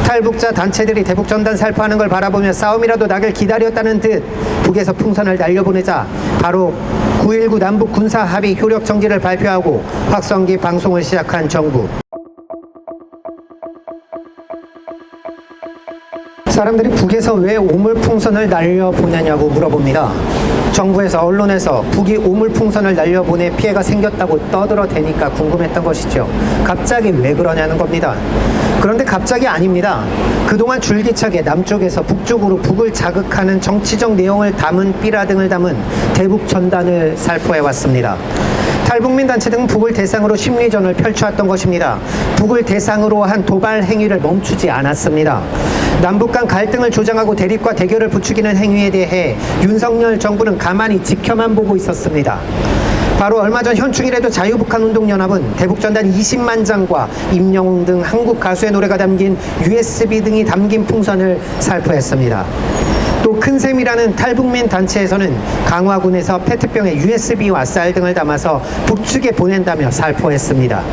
탈북자 단체들이 대북 전단 살포하는 걸 바라보며 싸움이라도 나길 기다렸다는 듯 북에서 풍선을 날려보내자 바로 9.19 남북 군사 합의 효력 정지를 발표하고 확성기 방송을 시작한 정부. 사람들이 북에서 왜 오물풍선을 날려보내냐고 물어봅니다. 정부에서 언론에서 북이 오물풍선을 날려보내 피해가 생겼다고 떠들어대니까 궁금했던 것이죠. 갑자기 왜 그러냐는 겁니다. 그런데 갑자기 아닙니다. 그동안 줄기차게 남쪽에서 북쪽으로 북을 자극하는 정치적 내용을 담은 삐라 등을 담은 대북 전단을 살포해왔습니다. 탈북민 단체 등 북을 대상으로 심리전을 펼쳐왔던 것입니다. 북을 대상으로 한 도발 행위를 멈추지 않았습니다. 남북 간 갈등을 조장하고 대립과 대결을 부추기는 행위에 대해 윤석열 정부는 가만히 지켜만 보고 있었습니다. 바로 얼마 전 현충일에도 자유북한운동연합은 대북전단 20만 장과 임영웅 등 한국 가수의 노래가 담긴 USB 등이 담긴 풍선을 살포했습니다. 또 큰샘이라는 탈북민 단체에서는 강화군에서 페트병에 USB와 쌀 등을 담아서 북측에 보낸다며 살포했습니다.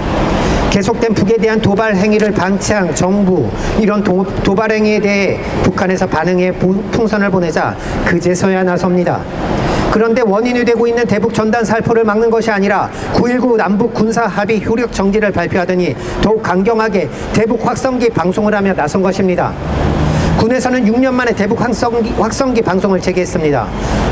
계속된 북에 대한 도발 행위를 방치한 정부, 이런 도발 행위에 대해 북한에서 반응해 풍선을 보내자 그제서야 나섭니다. 그런데 원인이 되고 있는 대북 전단 살포를 막는 것이 아니라 9.19 남북 군사 합의 효력 정지를 발표하더니 더욱 강경하게 대북 확성기 방송을 하며 나선 것입니다. 군에서는 6년 만에 대북 확성기 방송을 재개했습니다.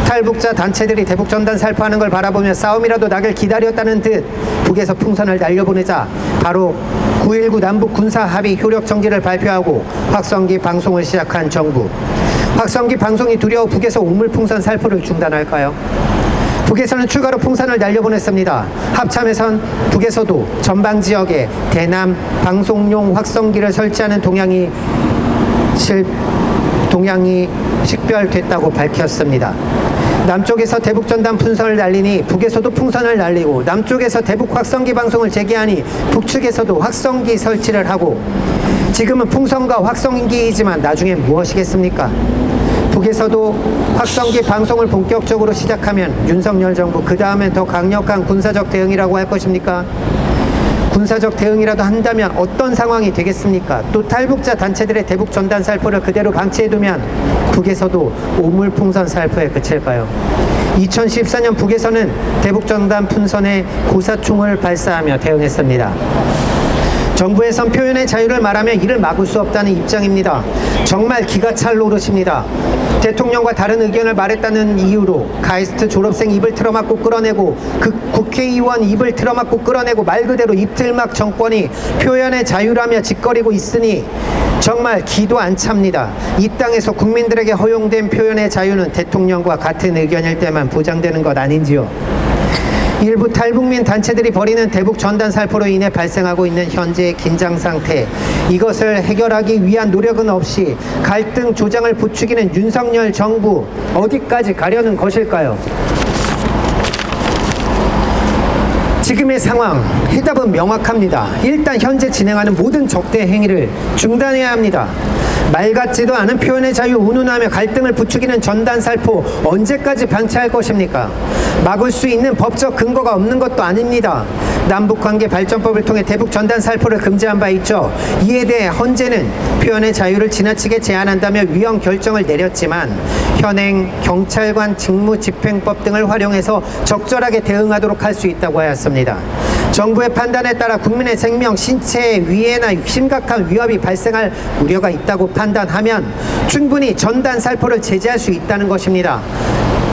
탈북자 단체들이 대북 전단 살포하는 걸 바라보며 싸움이라도 나길 기다렸다는 듯 북에서 풍선을 날려보내자 바로 9.19 남북 군사 합의 효력 정지를 발표하고 확성기 방송을 시작한 정부. 확성기 방송이 두려워 북에서 오물풍선 살포를 중단할까요? 북에서는 추가로 풍선을 날려보냈습니다. 합참에선 북에서도 전방 지역에 대남 방송용 확성기를 설치하는 동향이 식별됐다고 밝혔습니다. 남쪽에서 대북 전단 풍선을 날리니 북에서도 풍선을 날리고, 남쪽에서 대북 확성기 방송을 재개하니 북측에서도 확성기 설치를 하고, 지금은 풍선과 확성기이지만 나중에 무엇이겠습니까? 북에서도 확성기 방송을 본격적으로 시작하면 윤석열 정부 그 다음엔 더 강력한 군사적 대응이라고 할 것입니까? 군사적 대응이라도 한다면 어떤 상황이 되겠습니까? 또 탈북자 단체들의 대북 전단 살포를 그대로 방치해두면 북에서도 오물풍선 살포에 그칠까요? 2014년 북에서는 대북 전단 풍선에 고사총을 발사하며 대응했습니다. 정부에선 표현의 자유를 말하면 이를 막을 수 없다는 입장입니다. 정말 기가 찰 노릇입니다. 대통령과 다른 의견을 말했다는 이유로 가이스트 졸업생 입을 틀어막고 끌어내고, 국회의원 입을 틀어막고 끌어내고, 말 그대로 입틀막 정권이 표현의 자유라며 짓거리고 있으니 정말 기도 안 찹니다. 이 땅에서 국민들에게 허용된 표현의 자유는 대통령과 같은 의견일 때만 보장되는 것 아닌지요? 일부 탈북민 단체들이 벌이는 대북 전단 살포로 인해 발생하고 있는 현재의 긴장 상태, 이것을 해결하기 위한 노력은 없이 갈등 조장을 부추기는 윤석열 정부, 어디까지 가려는 것일까요? 지금의 상황, 해답은 명확합니다. 일단 현재 진행하는 모든 적대 행위를 중단해야 합니다. 말 같지도 않은 표현의 자유 운운하며 갈등을 부추기는 전단 살포 언제까지 방치할 것입니까? 막을 수 있는 법적 근거가 없는 것도 아닙니다. 남북관계 발전법을 통해 대북 전단 살포를 금지한 바 있죠. 이에 대해 헌재는 표현의 자유를 지나치게 제한한다며 위헌 결정을 내렸지만 현행 경찰관 직무집행법 등을 활용해서 적절하게 대응하도록 할 수 있다고 하였습니다. 정부의 판단에 따라 국민의 생명, 신체에 위해나 심각한 위협이 발생할 우려가 있다고 판단하면 충분히 전단 살포를 제재할 수 있다는 것입니다.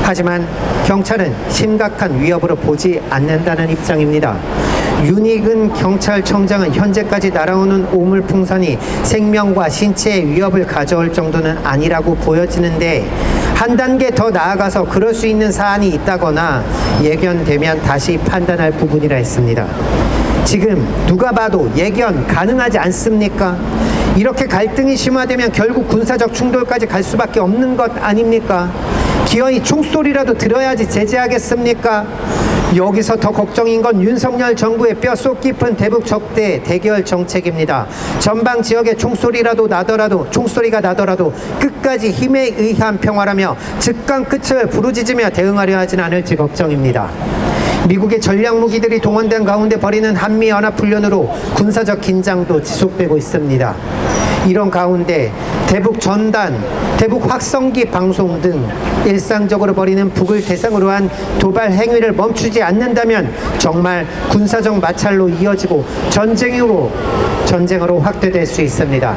하지만 경찰은 심각한 위협으로 보지 않는다는 입장입니다. 윤익은 경찰청장은 현재까지 날아오는 오물풍선이 생명과 신체에 위협을 가져올 정도는 아니라고 보여지는데, 한 단계 더 나아가서 그럴 수 있는 사안이 있다거나 예견되면 다시 판단할 부분이라 했습니다. 지금 누가 봐도 예견 가능하지 않습니까? 이렇게 갈등이 심화되면 결국 군사적 충돌까지 갈 수밖에 없는 것 아닙니까? 기어이 총소리라도 들어야지 제재하겠습니까? 여기서 더 걱정인 건 윤석열 정부의 뼛속 깊은 대북 적대 대결 정책입니다. 전방 지역에 총소리가 나더라도 끝까지 힘에 의한 평화라며 즉각 끝을 부르짖으며 대응하려 하진 않을지 걱정입니다. 미국의 전략무기들이 동원된 가운데 벌이는 한미연합훈련으로 군사적 긴장도 지속되고 있습니다. 이런 가운데 대북 전단, 대북 확성기 방송 등 일상적으로 벌이는 북을 대상으로 한 도발 행위를 멈추지 않는다면 정말 군사적 마찰로 이어지고 전쟁으로 확대될 수 있습니다.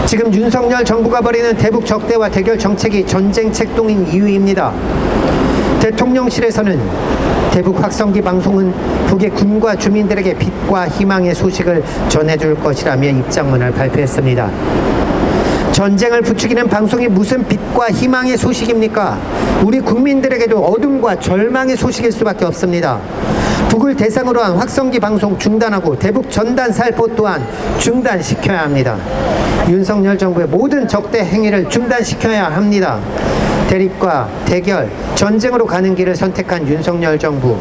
지금 윤석열 정부가 벌이는 대북 적대와 대결 정책이 전쟁 책동인 이유입니다. 대통령실에서는 대북 확성기 방송은 북의 군과 주민들에게 빛과 희망의 소식을 전해줄 것이라며 입장문을 발표했습니다. 전쟁을 부추기는 방송이 무슨 빛과 희망의 소식입니까? 우리 국민들에게도 어둠과 절망의 소식일 수밖에 없습니다. 북을 대상으로 한 확성기 방송 중단하고 대북 전단 살포 또한 중단시켜야 합니다. 윤석열 정부의 모든 적대 행위를 중단시켜야 합니다. 대립과 대결, 전쟁으로 가는 길을 선택한 윤석열 정부,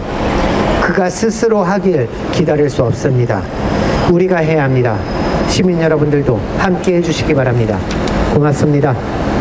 그가 스스로 하길 기다릴 수 없습니다. 우리가 해야 합니다. 시민 여러분들도 함께 해주시기 바랍니다. 고맙습니다.